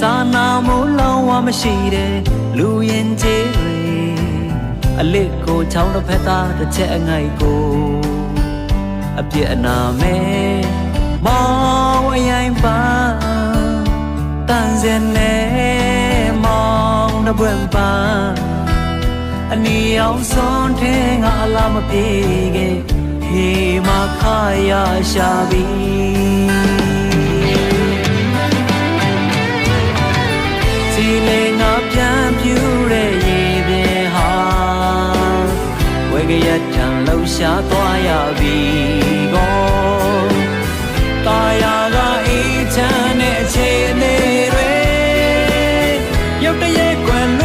နာမိုးလောင်းဝမရှိတဲ့လူရင်ကျေးတွေအလစ်ကိုချောင်းတစ်ဖက်သားတစ်ချက်အငိုက်ကိုအပြစ်အနာမဲမောင်အရင်ပါတန်စင်နဲ့မောင်တစ်ပွင့်ပါအနီအောင်စွန်တဲ့ငါအလားမပြေခဲ့ဟေးမခါရရှာပြီစီလေငါပြန်ပြူတဲ့ရေပြင်ဟာဝေကရထံလှူရှားသွားရပြီကောတာယာကအေးချမ်းတဲ့အခြေအနေတွေရုပ်တရက်ကွယ်